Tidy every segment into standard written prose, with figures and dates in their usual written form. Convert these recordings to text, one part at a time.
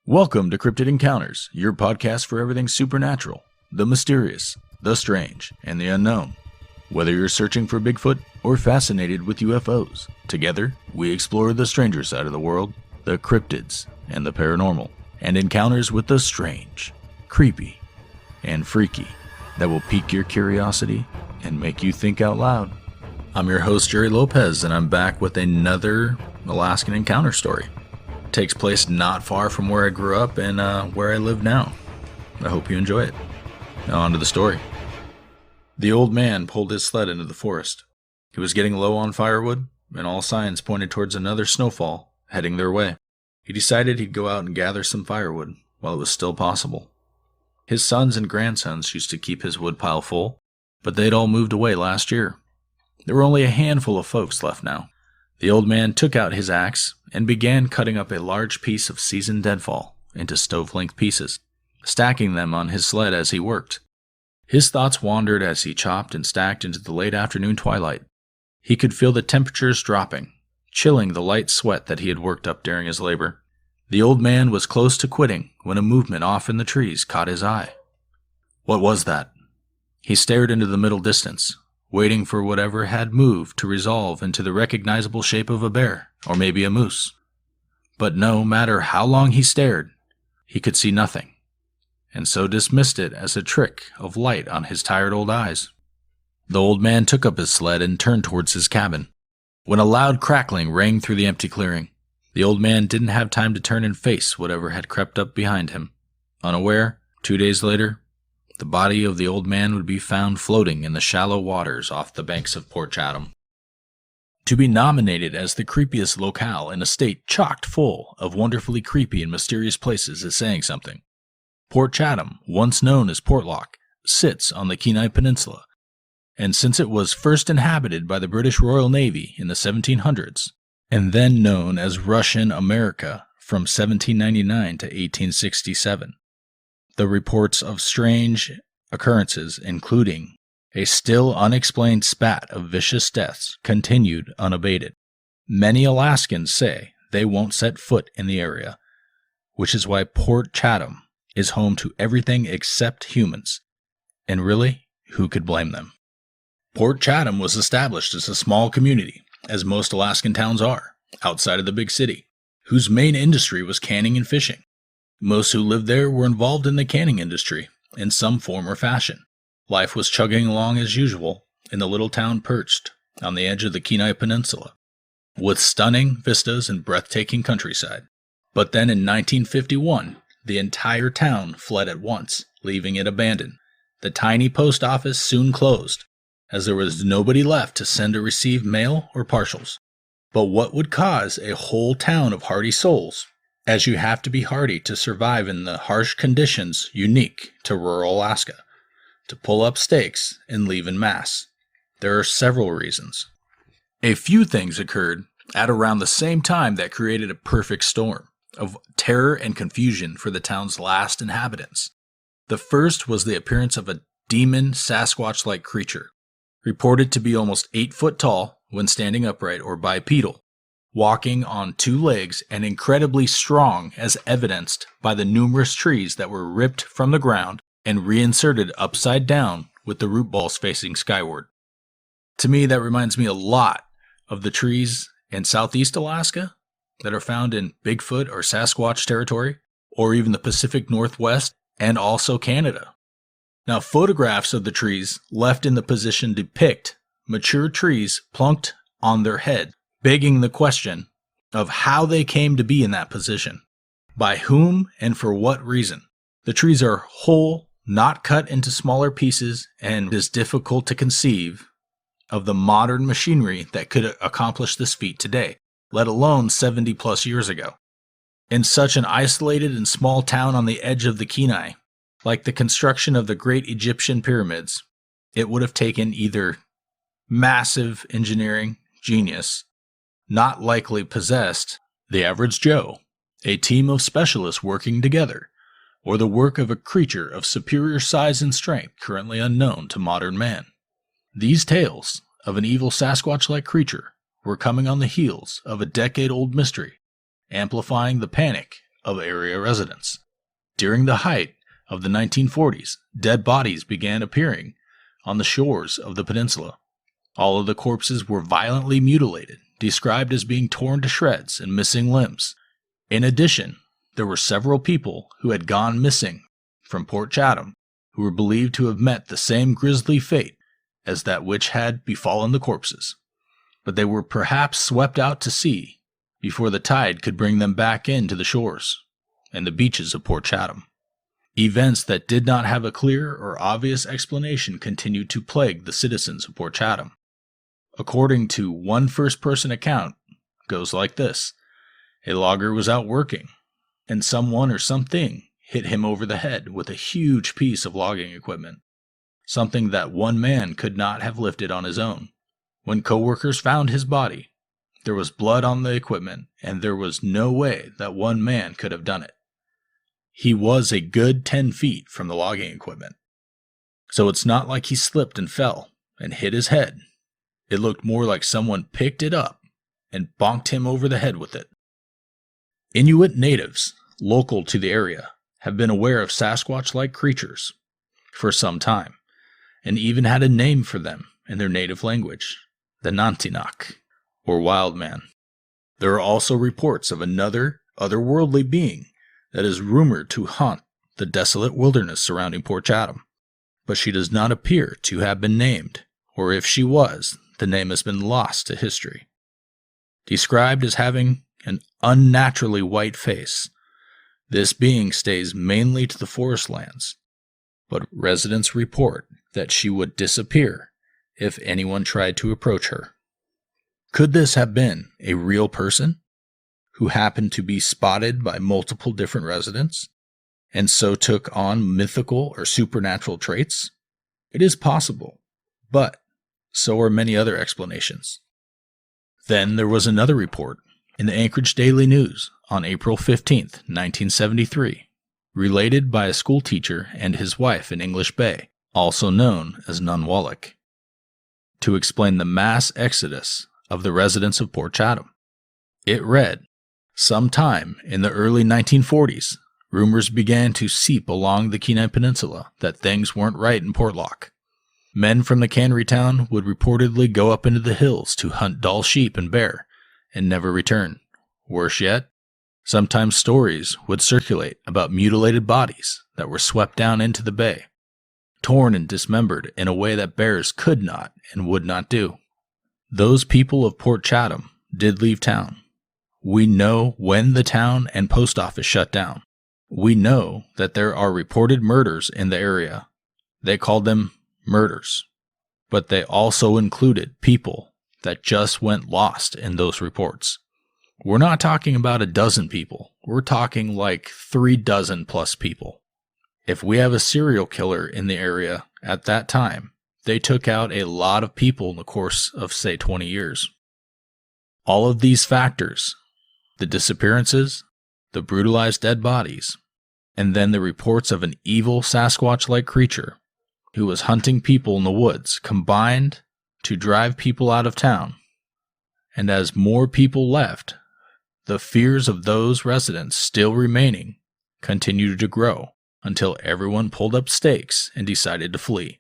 Welcome to Cryptid Encounters, your podcast for everything supernatural, the mysterious, the strange, and the unknown. Whether you're searching for Bigfoot or fascinated with UFOs, together we explore the stranger side of the world, the cryptids and the paranormal, and encounters with the strange, creepy, and freaky that will pique your curiosity and make you think out loud. I'm your host, Jerry Lopez, and I'm back with another Alaskan encounter story. Takes place not far from where I grew up and where I live now. I hope you enjoy it. Now on to the story. The old man pulled his sled into the forest. He was getting low on firewood, and all signs pointed towards another snowfall heading their way. He decided he'd go out and gather some firewood while it was still possible. His sons and grandsons used to keep his woodpile full, but they'd all moved away last year. There were only a handful of folks left now. The old man took out his axe and began cutting up a large piece of seasoned deadfall into stove-length pieces, stacking them on his sled as he worked. His thoughts wandered as he chopped and stacked into the late afternoon twilight. He could feel the temperatures dropping, chilling the light sweat that he had worked up during his labor. The old man was close to quitting when a movement off in the trees caught his eye. What was that? He stared into the middle distance, waiting for whatever had moved to resolve into the recognizable shape of a bear, or maybe a moose. But no matter how long he stared, he could see nothing, and so dismissed it as a trick of light on his tired old eyes. The old man took up his sled and turned towards his cabin, when a loud crackling rang through the empty clearing. The old man didn't have time to turn and face whatever had crept up behind him. Unaware, 2 days later, the body of the old man would be found floating in the shallow waters off the banks of Port Chatham. To be nominated as the creepiest locale in a state chocked full of wonderfully creepy and mysterious places is saying something. Port Chatham, once known as Portlock, sits on the Kenai Peninsula, and since it was first inhabited by the British Royal Navy in the 1700s, and then known as Russian America from 1799 to 1867, the reports of strange occurrences, including a still unexplained spat of vicious deaths, continued unabated. Many Alaskans say they won't set foot in the area, which is why Port Chatham is home to everything except humans. And really, who could blame them? Port Chatham was established as a small community, as most Alaskan towns are, outside of the big city, whose main industry was canning and fishing. Most who lived there were involved in the canning industry in some form or fashion. Life was chugging along as usual in the little town perched on the edge of the Kenai Peninsula, with stunning vistas and breathtaking countryside. But then in 1951, the entire town fled at once, leaving it abandoned. The tiny post office soon closed, as there was nobody left to send or receive mail or parcels. But what would cause a whole town of hardy souls, as you have to be hardy to survive in the harsh conditions unique to rural Alaska, to pull up stakes and leave en masse? There are several reasons. A few things occurred at around the same time that created a perfect storm of terror and confusion for the town's last inhabitants. The first was the appearance of a demon sasquatch-like creature, reported to be almost 8 foot tall when standing upright or bipedal, walking on 2 legs and incredibly strong, as evidenced by the numerous trees that were ripped from the ground and reinserted upside down with the root balls facing skyward. To me, that reminds me a lot of the trees in southeast Alaska that are found in Bigfoot or Sasquatch territory, or even the Pacific Northwest and also Canada. Now, photographs of the trees left in the position depict mature trees plunked on their head, begging the question of how they came to be in that position, by whom and for what reason. The trees are whole, not cut into smaller pieces, and it is difficult to conceive of the modern machinery that could accomplish this feat today, let alone 70 plus years ago. In such an isolated and small town on the edge of the Kenai, like the construction of the great Egyptian pyramids, it would have taken either massive engineering genius, not likely possessed the average Joe, a team of specialists working together, or the work of a creature of superior size and strength currently unknown to modern man. These tales of an evil Sasquatch-like creature were coming on the heels of a decade-old mystery, amplifying the panic of area residents. During the height of the 1940s, dead bodies began appearing on the shores of the peninsula. All of the corpses were violently mutilated, described as being torn to shreds and missing limbs. In addition, there were several people who had gone missing from Port Chatham who were believed to have met the same grisly fate as that which had befallen the corpses, but they were perhaps swept out to sea before the tide could bring them back into the shores and the beaches of Port Chatham. Events that did not have a clear or obvious explanation continued to plague the citizens of Port Chatham. According to one first-person account, goes like this. A logger was out working, and someone or something hit him over the head with a huge piece of logging equipment, something that one man could not have lifted on his own. When coworkers found his body, there was blood on the equipment, and there was no way that one man could have done it. He was a good 10 feet from the logging equipment, so it's not like he slipped and fell and hit his head. It looked more like someone picked it up and bonked him over the head with it. Inuit natives, local to the area, have been aware of Sasquatch-like creatures for some time, and even had a name for them in their native language, the Nantinak, or wild man. There are also reports of another otherworldly being that is rumored to haunt the desolate wilderness surrounding Port Chatham, but she does not appear to have been named, or if she was, the name has been lost to history. Described as having an unnaturally white face, this being stays mainly to the forest lands, but residents report that she would disappear if anyone tried to approach her. Could this have been a real person who happened to be spotted by multiple different residents, and so took on mythical or supernatural traits? It is possible, but so are many other explanations. Then there was another report in the Anchorage Daily News on April 15th, 1973, related by a school teacher and his wife in English Bay, also known as Nunwallik, to explain the mass exodus of the residents of Port Chatham. It read, sometime in the early 1940s, rumors began to seep along the Kenai Peninsula that things weren't right in Portlock. Men from the cannery town would reportedly go up into the hills to hunt dull sheep and bear, and never return. Worse yet, sometimes stories would circulate about mutilated bodies that were swept down into the bay, torn and dismembered in a way that bears could not and would not do. Those people of Port Chatham did leave town. We know when the town and post office shut down. We know that there are reported murders in the area. They called them murders, but they also included people that just went lost in those reports. We're not talking about a dozen people. We're talking like 3 dozen plus people. If we have a serial killer in the area at that time, they took out a lot of people in the course of, say, 20 years. All of these factors, the disappearances, the brutalized dead bodies, and then the reports of an evil Sasquatch-like creature who was hunting people in the woods, combined to drive people out of town. And as more people left, the fears of those residents still remaining continued to grow until everyone pulled up stakes and decided to flee.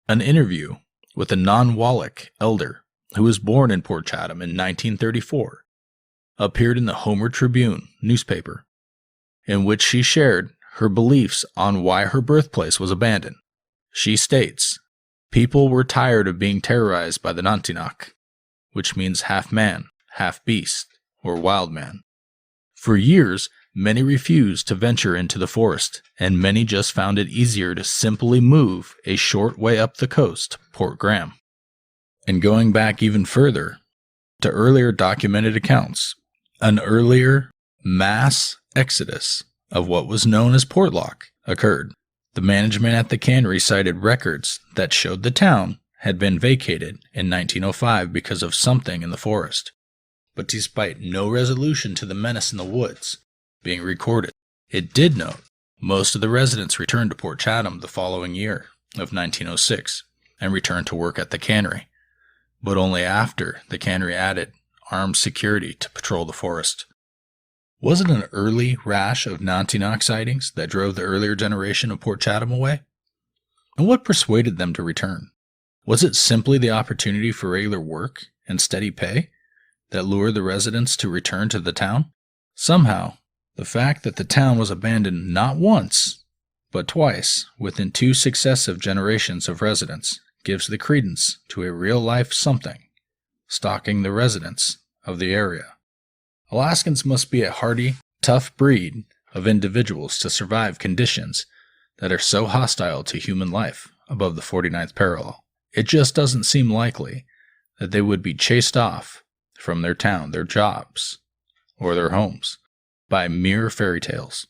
An interview with a Nunwallik elder who was born in Port Chatham in 1934 appeared in the Homer Tribune newspaper, in which she shared her beliefs on why her birthplace was abandoned. She states, people were tired of being terrorized by the Nantinak, which means half man, half beast, or wild man. For years, many refused to venture into the forest, and many just found it easier to simply move a short way up the coast to Port Graham. And going back even further to earlier documented accounts, an earlier mass exodus of what was known as Portlock occurred. The management at the cannery cited records that showed the town had been vacated in 1905 because of something in the forest. But despite no resolution to the menace in the woods being recorded, it did note most of the residents returned to Port Chatham the following year of 1906 and returned to work at the cannery, but only after the cannery added armed security to patrol the forest. Was it an early rash of Nantinaq sightings that drove the earlier generation of Port Chatham away? And what persuaded them to return? Was it simply the opportunity for regular work and steady pay that lured the residents to return to the town? Somehow, the fact that the town was abandoned not once, but twice within 2 successive generations of residents gives the credence to a real-life something stalking the residents of the area. Alaskans must be a hardy, tough breed of individuals to survive conditions that are so hostile to human life above the 49th parallel. It just doesn't seem likely that they would be chased off from their town, their jobs, or their homes by mere fairy tales.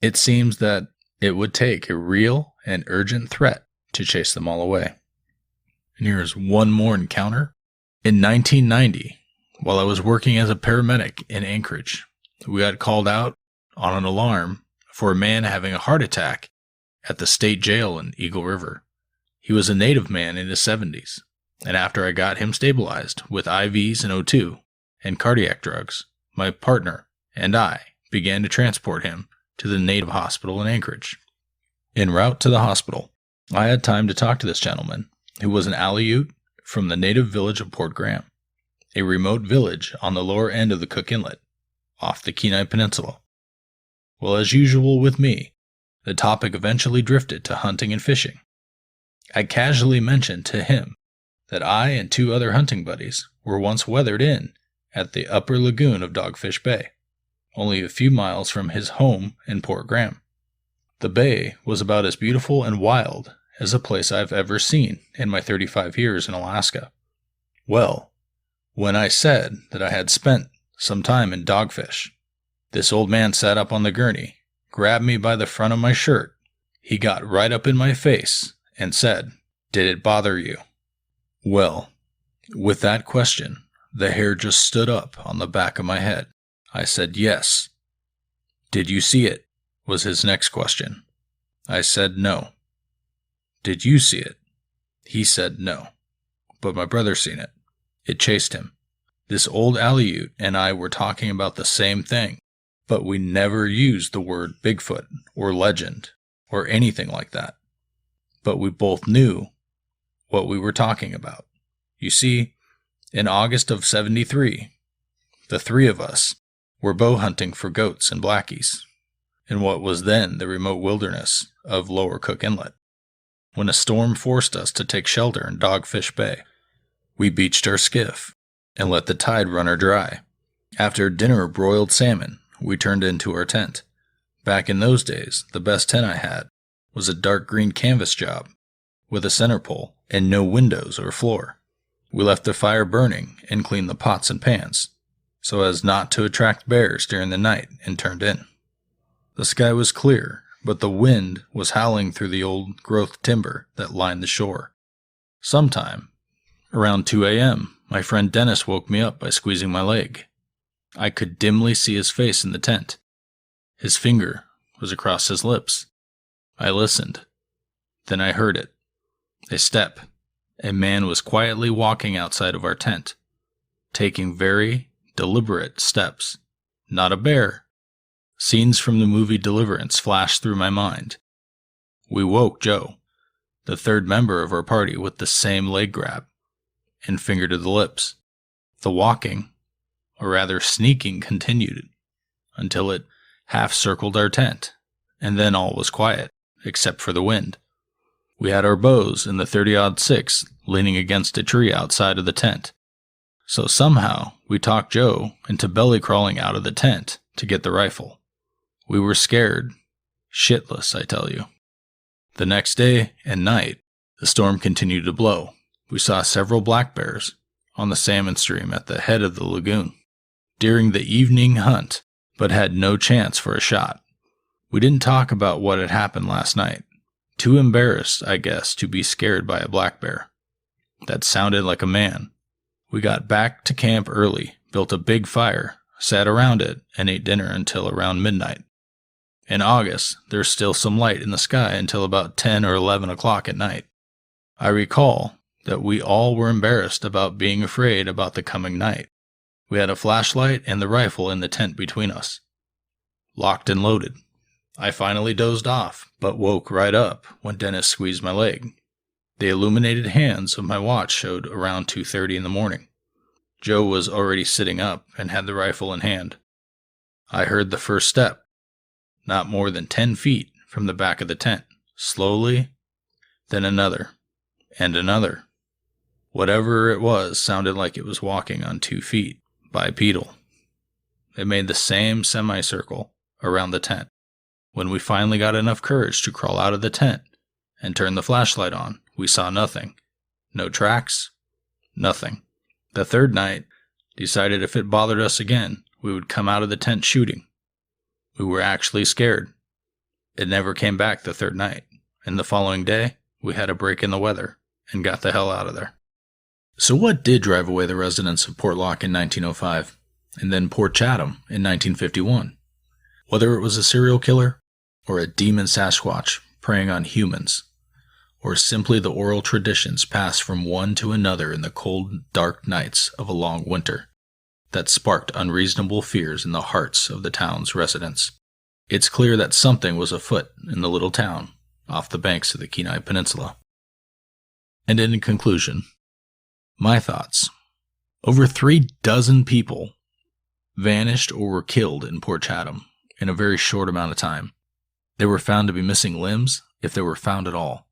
It seems that it would take a real and urgent threat to chase them all away. And here's one more encounter. In 1990, while I was working as a paramedic in Anchorage, we got called out on an alarm for a man having a heart attack at the state jail in Eagle River. He was a native man in his 70s, and after I got him stabilized with IVs and O2 and cardiac drugs, my partner and I began to transport him to the native hospital in Anchorage. En route to the hospital, I had time to talk to this gentleman, who was an Aleut from the native village of Port Graham, a remote village on the lower end of the Cook Inlet, off the Kenai Peninsula. Well, as usual with me, the topic eventually drifted to hunting and fishing. I casually mentioned to him that I and 2 other hunting buddies were once weathered in at the upper lagoon of Dogfish Bay, only a few miles from his home in Port Graham. The bay was about as beautiful and wild as a place I've ever seen in my 35 years in Alaska. Well, when I said that I had spent some time in Dogfish, this old man sat up on the gurney, grabbed me by the front of my shirt. He got right up in my face and said, "Did it bother you?" Well, with that question, the hair just stood up on the back of my head. I said yes. "Did you see it?" was his next question. I said no. "Did you see it?" He said no, but my brother seen it. It chased him. This old Aleut and I were talking about the same thing, but we never used the word Bigfoot or legend or anything like that. But we both knew what we were talking about. You see, in August of '73, the 3 of us were bow hunting for goats and blackies in what was then the remote wilderness of Lower Cook Inlet, when a storm forced us to take shelter in Dogfish Bay. We beached our skiff and let the tide run her dry. After dinner of broiled salmon, we turned into our tent. Back in those days, the best tent I had was a dark green canvas job with a center pole and no windows or floor. We left the fire burning and cleaned the pots and pans so as not to attract bears during the night and turned in. The sky was clear, but the wind was howling through the old growth timber that lined the shore. Sometime around 2 a.m., my friend Dennis woke me up by squeezing my leg. I could dimly see his face in the tent. His finger was across his lips. I listened. Then I heard it. A step. A man was quietly walking outside of our tent, taking very deliberate steps. Not a bear. Scenes from the movie Deliverance flashed through my mind. We woke Joe, the 3rd member of our party, with the same leg grab and finger to the lips. The walking, or rather sneaking, continued until it half circled our tent, and then all was quiet, except for the wind. We had our bows in the 30-06 leaning against a tree outside of the tent. So somehow we talked Joe into belly crawling out of the tent to get the rifle. We were scared, shitless, I tell you. The next day and night, the storm continued to blow. We saw several black bears on the salmon stream at the head of the lagoon during the evening hunt, but had no chance for a shot. We didn't talk about what had happened last night. Too embarrassed, I guess, to be scared by a black bear. That sounded like a man. We got back to camp early, built a big fire, sat around it, and ate dinner until around midnight. In August, there's still some light in the sky until about 10 or 11 o'clock at night. I recall that we all were embarrassed about being afraid about the coming night. We had a flashlight and the rifle in the tent between us. locked and loaded. I finally dozed off, but woke right up when Dennis squeezed my leg. The illuminated hands of my watch showed around 2:30 in the morning. Joe was already sitting up and had the rifle in hand. I heard the first step, not more than 10 feet from the back of the tent, slowly, then another, and another. Whatever it was sounded like it was walking on 2 feet, bipedal. It made the same semicircle around the tent. When we finally got enough courage to crawl out of the tent and turn the flashlight on, we saw nothing. No tracks, nothing. The third night, decided if it bothered us again, we would come out of the tent shooting. We were actually scared. It never came back the third night, and the following day, we had a break in the weather and got the hell out of there. So what did drive away the residents of Portlock in 1905, and then Port Chatham in 1951? Whether it was a serial killer, or a demon Sasquatch preying on humans, or simply the oral traditions passed from one to another in the cold, dark nights of a long winter that sparked unreasonable fears in the hearts of the town's residents, it's clear that something was afoot in the little town off the banks of the Kenai Peninsula. And in conclusion, my thoughts. Over 36 people vanished or were killed in Port Chatham in a very short amount of time. They were found to be missing limbs, if they were found at all.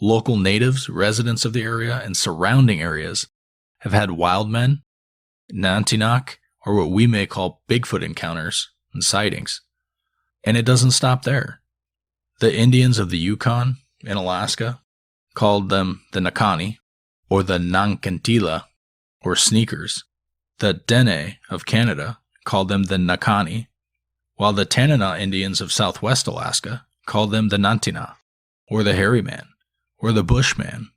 Local natives, residents of the area and surrounding areas, have had wild men, Nantinak, or what we may call Bigfoot encounters and sightings. And it doesn't stop there. The Indians of the Yukon in Alaska called them the Nakani, or the Nankantila, or sneakers. The Dene of Canada called them the Nakani, while the Tanana Indians of southwest Alaska called them the Nantina, or the Hairy Man, or the Bushman,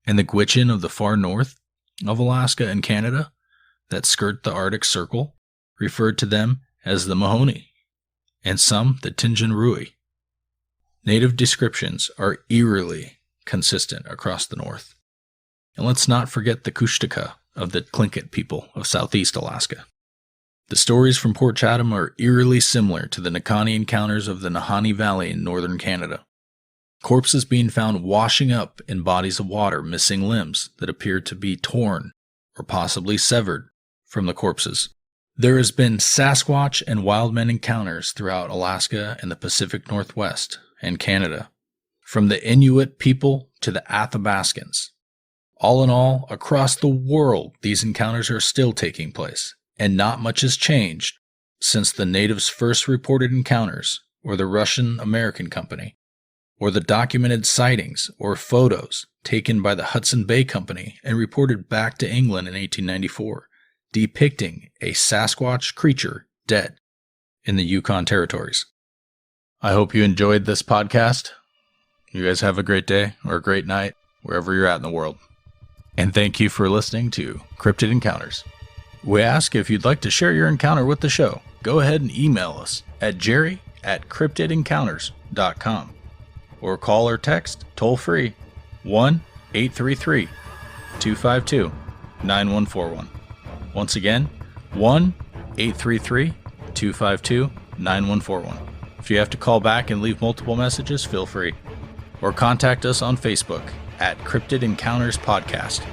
and the Gwich'in of the far north of Alaska and Canada that skirt the Arctic Circle referred to them as the Mahoney, and some the Tinjanrui. Native descriptions are eerily consistent across the north. And let's not forget the Kushtaka of the Tlingit people of southeast Alaska. The stories from Port Chatham are eerily similar to the Nakani encounters of the Nahanni Valley in northern Canada. Corpses being found washing up in bodies of water, missing limbs that appeared to be torn or possibly severed from the corpses. There has been Sasquatch and wild men encounters throughout Alaska and the Pacific Northwest and Canada, from the Inuit people to the Athabascans. All in all, across the world, these encounters are still taking place, and not much has changed since the natives' first reported encounters, or the Russian-American Company, or the documented sightings or photos taken by the Hudson Bay Company and reported back to England in 1894, depicting a Sasquatch creature dead in the Yukon territories. I hope you enjoyed this podcast. You guys have a great day or a great night, wherever you're at in the world. And thank you for listening to Cryptid Encounters. We ask if you'd like to share your encounter with the show, go ahead and email us at jerry@cryptidencounters.com or call or text toll-free 1-833-252-9141. Once again, 1-833-252-9141. If you have to call back and leave multiple messages, feel free. Or contact us on Facebook at Cryptid Encounters Podcast.